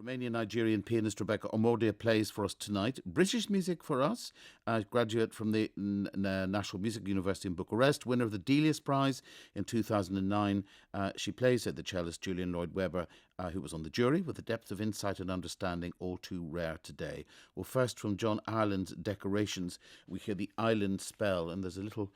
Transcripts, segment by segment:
Romanian-Nigerian pianist Rebeca Omordia plays for us tonight. British music for us. A graduate from the National Music University in Bucharest, winner of the Delius Prize in 2009. She plays at the cellist Julian Lloyd Weber, who was on the jury, with a depth of insight and understanding all too rare today. Well, first from John Ireland's Decorations, we hear the Island Spell, and there's a little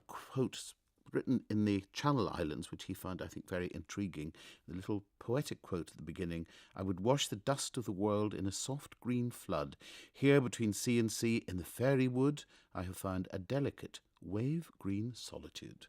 quote written in the Channel Islands, which he found, I think, very intriguing. The little poetic quote at the beginning: "I would wash the dust of the world in a soft green flood. Here between sea and sea, in the fairy wood, I have found a delicate wave-green solitude."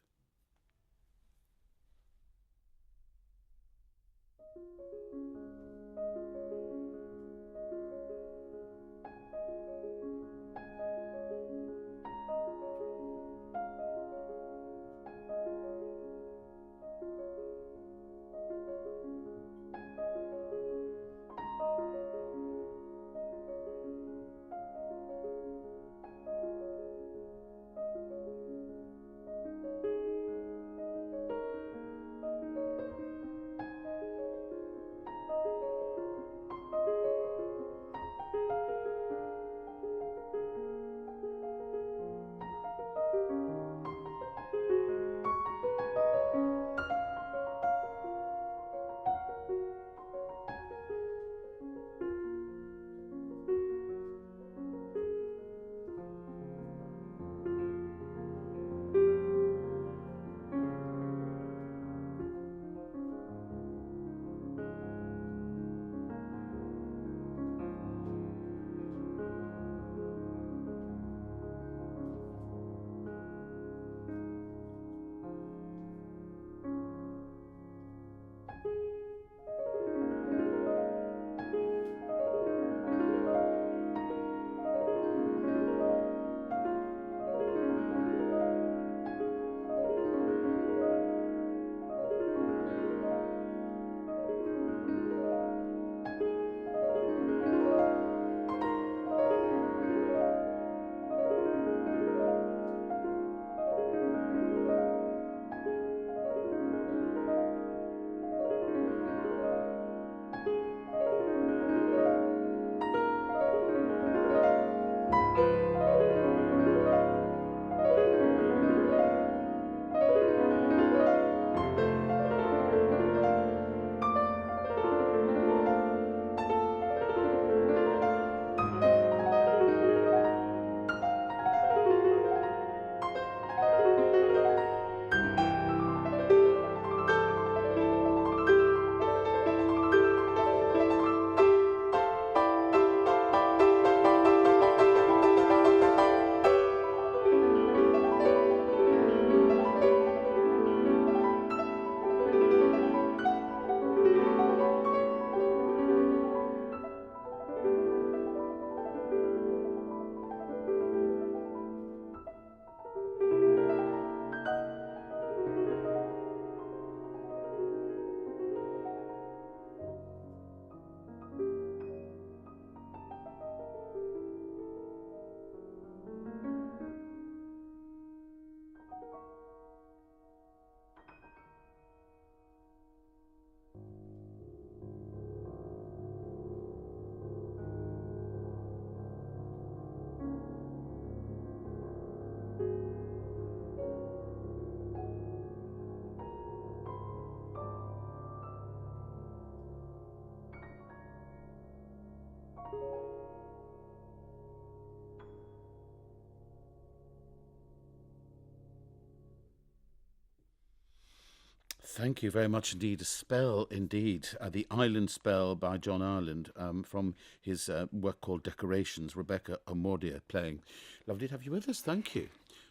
Thank you very much indeed. A spell indeed. The Island Spell by John Ireland, from his work called Decorations. Rebeca Omordia playing. Lovely to have you with us. Thank you.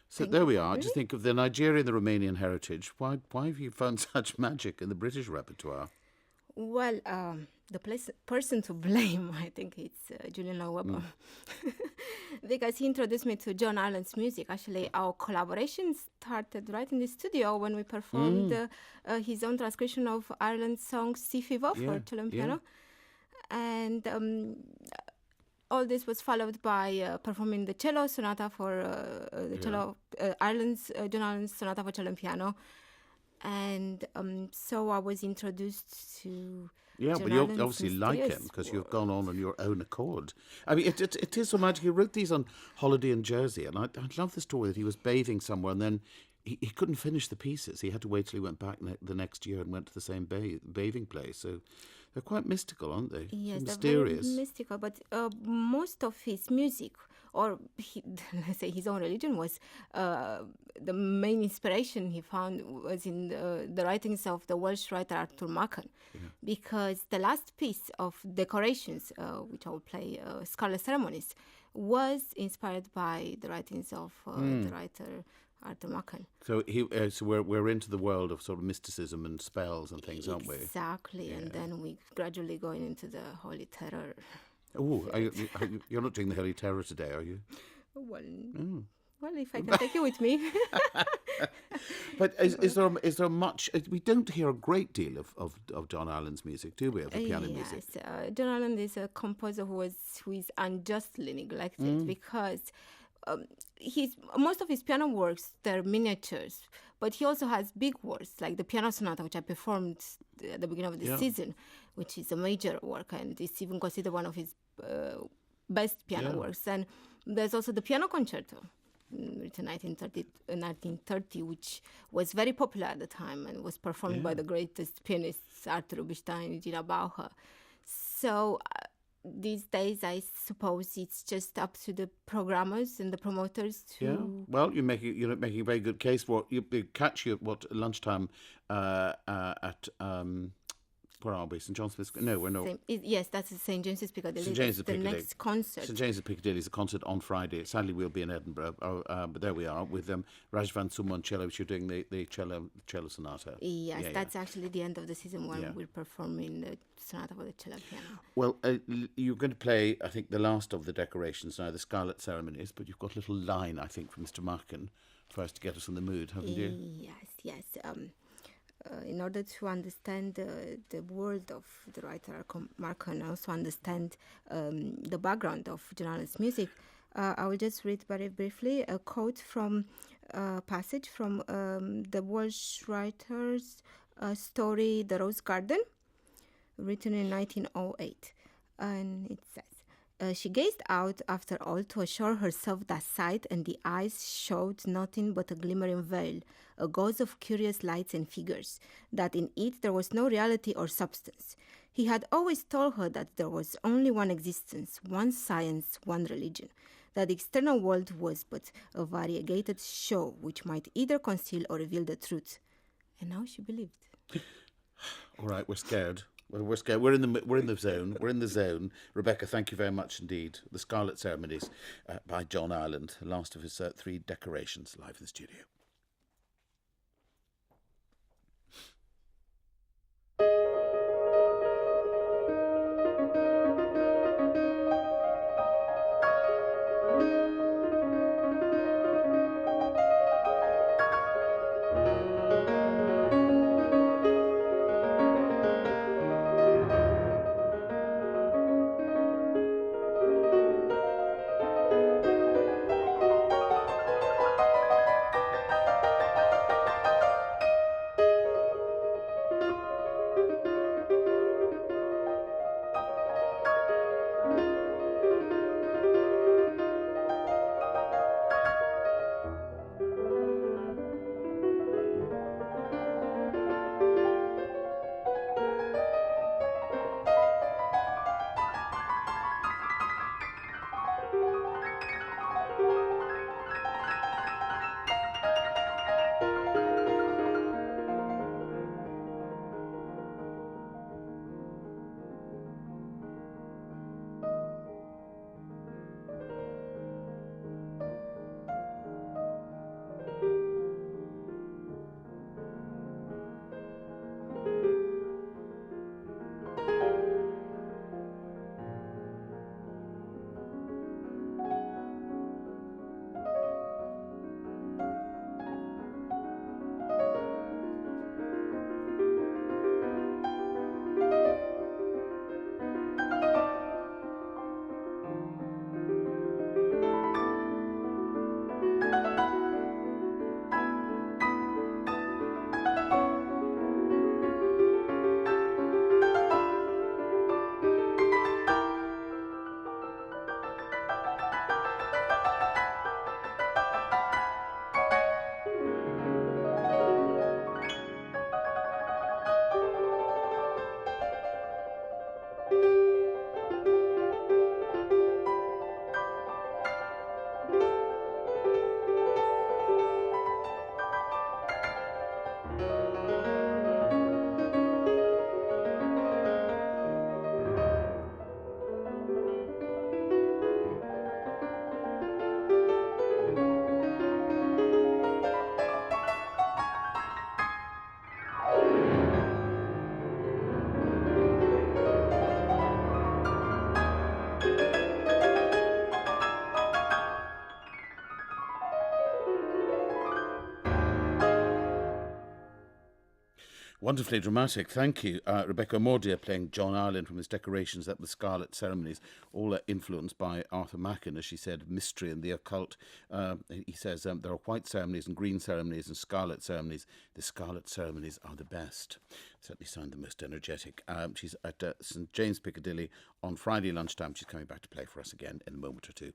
So there we are. Just think of the Nigerian, the Romanian heritage. Why have you found such magic in the British repertoire? Well, the person to blame, I think it's Julian Lloyd Weber. Because he introduced me to John Ireland's music. Actually, our collaboration started right in the studio when we performed his own transcription of Ireland's song Sea Fever for cello and piano. And all this was followed by performing the cello sonata for cello, John Ireland's sonata for cello and piano. And so I was introduced to Yeah, John well, you Allen's obviously like him mysterious because you've world. gone on your own accord. I mean, it is so magic. He wrote these on holiday in Jersey, and I love the story that he was bathing somewhere and then he couldn't finish the pieces. He had to wait till he went back the next year and went to the same bathing place. So they're quite mystical, aren't they? So Yes, they're very mysterious. mystical, but most of his music, or let's say his own religion, was the main inspiration he found was in the writings of the Welsh writer Arthur Machen, because the last piece of decorations, which I will play, Scarlet Ceremonies, was inspired by the writings of the writer Arthur Machen. So so we're into the world of sort of mysticism and spells and things, aren't we? Exactly, and then we gradually going into the Holy Terror. Oh, you're not doing the Holy Terror today, are you? Well, well, if I can take you with me. But is there much? We don't hear a great deal of John Allen's music, do we? Of the piano music. Yes, John Allen is a composer who is unjustly neglected because most of his piano works, they're miniatures, but he also has big works like the Piano Sonata, which I performed at the beginning of the season, which is a major work and is even considered one of his best piano works. And there's also the Piano Concerto, written in 1930, which was very popular at the time and was performed by the greatest pianists, Arthur Rubinstein and Gina Bauer. So these days, I suppose it's just up to the programmers and the promoters to. Yeah. Well, you're making a very good case for it. They catch you at lunchtime at where are we? St John's Episcopal? No, we're not. Yes, that's the St James's Piccadilly. St James's The Piccadilly. next concert. St James's Piccadilly is a concert on Friday. Sadly, we'll be in Edinburgh, but there we are with Raj Van Summa on cello, which you're doing the cello sonata. Yes, that's actually the end of the season when we're performing the sonata for the cello piano. Well, you're going to play, I think, the last of the decorations now, the Scarlet Ceremonies, but you've got a little line, I think, from Mr. Markin for us to get us in the mood, haven't you? Yes. In order to understand the world of the writer Marco and also understand the background of John Allen's music, I will just read very briefly a quote from a passage from the Welsh writer's story The Rose Garden, written in 1908. And it says, she gazed out after all to assure herself that sight and the eyes showed nothing but a glimmering veil, a gauze of curious lights and figures, that in it there was no reality or substance. He had always told her that there was only one existence, one science, one religion, that the external world was but a variegated show which might either conceal or reveal the truth. And now she believed. All right, we're scared. We're scared. We're in the zone. We're in the zone. Rebecca, thank you very much indeed. The Scarlet Ceremonies by John Ireland, the last of his 3 decorations, live in the studio. Wonderfully dramatic, thank you. Rebecca Omordia playing John Ireland from his decorations at the Scarlet Ceremonies, all influenced by Arthur Machen, as she said, mystery and the occult. He says there are white ceremonies and green ceremonies and scarlet ceremonies. The Scarlet Ceremonies are the best. Certainly sound the most energetic. She's at St James Piccadilly on Friday lunchtime. She's coming back to play for us again in a moment or two.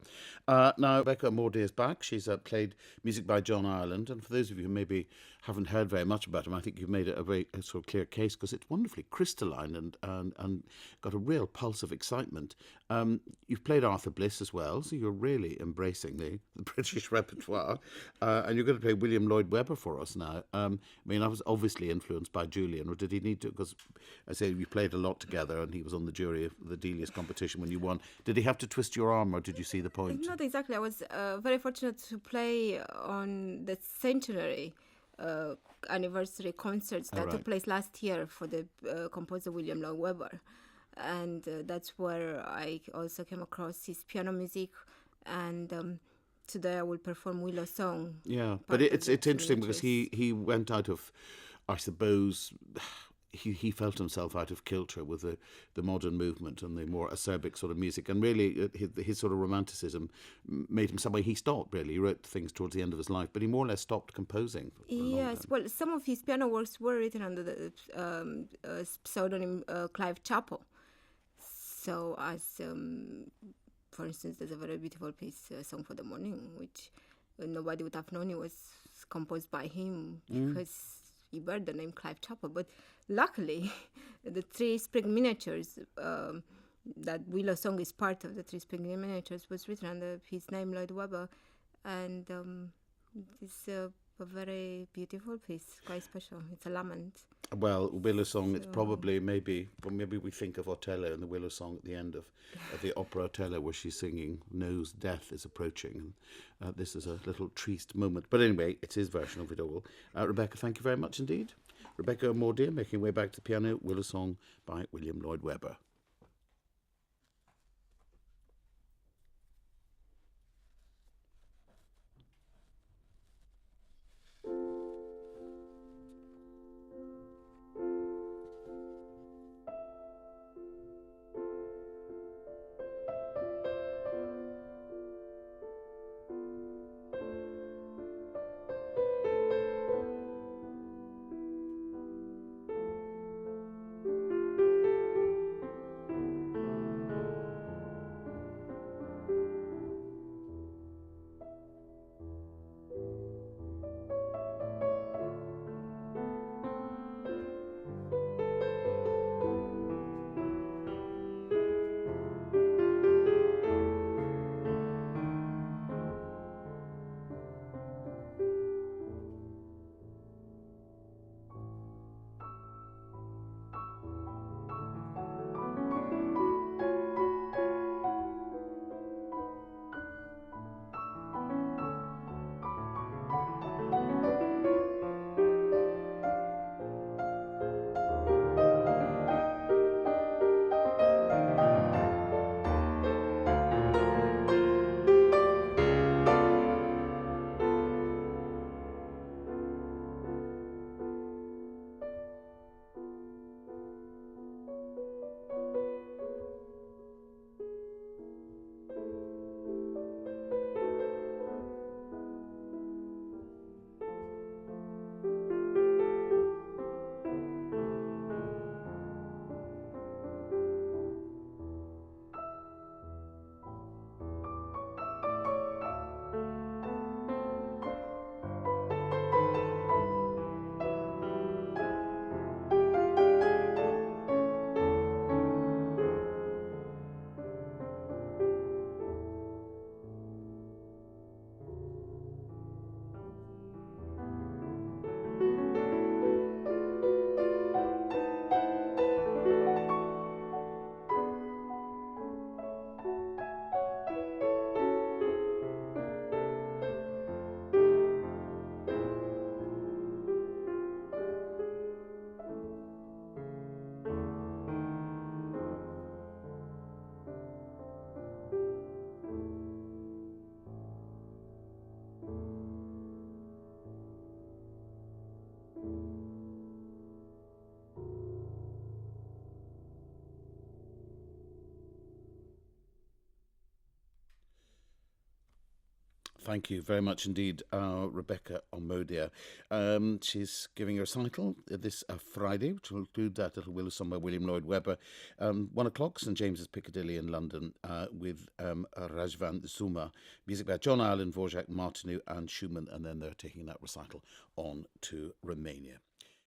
Now, Rebecca Omordia is back. She's played music by John Ireland, and for those of you who maybe haven't heard very much about him, I think you've made a very sort of clear case because it's wonderfully crystalline and got a real pulse of excitement. You've played Arthur Bliss as well, so you're really embracing the British repertoire, and you're going to play William Lloyd Webber for us now. I mean, I was obviously influenced by Julian, or did he need to? Because I say you played a lot together, and he was on the jury of the Delius competition when you won. Did he have to twist your arm, or did you see the point? Not exactly. I was very fortunate to play on the centenary anniversary concerts that took place last year for the composer William Lloyd Webber, and that's where I also came across his piano music. And today I will perform Willow Song. Yeah, but it's interesting because he went out of, I suppose, he felt himself out of kilter with the modern movement and the more acerbic sort of music, and really his sort of romanticism made him some way. He stopped, really. He wrote things towards the end of his life, but he more or less stopped composing. Yes, well, some of his piano works were written under the pseudonym Clive Chappell. So for instance, there's a very beautiful piece, Song for the Morning, which nobody would have known it was composed by him because he bear the name Clive Chappell. But luckily, the Three Spring Miniatures, that Willow Song is part of the Three Spring Miniatures, was written under his name, Lloyd Webber. And it's a very beautiful piece, quite special. It's a lament. Well, Willow Song, it's probably maybe we think of Otello and the Willow Song at the end of the opera Otello, where she's singing knows death is approaching. And this is a little triste moment. But anyway, it's his version of it all. Rebecca, thank you very much indeed. Rebecca Omordia making way back to the piano, Willow Song by William Lloyd Webber. Thank you very much indeed, Rebecca Omordia. She's giving a recital this Friday, which will include that little Willow Song by William Lloyd Weber, 1 o'clock, St James's Piccadilly in London, with Rajvan Zuma, music by John Allen, Dvorak, Martinu and Schumann, and then they're taking that recital on to Romania.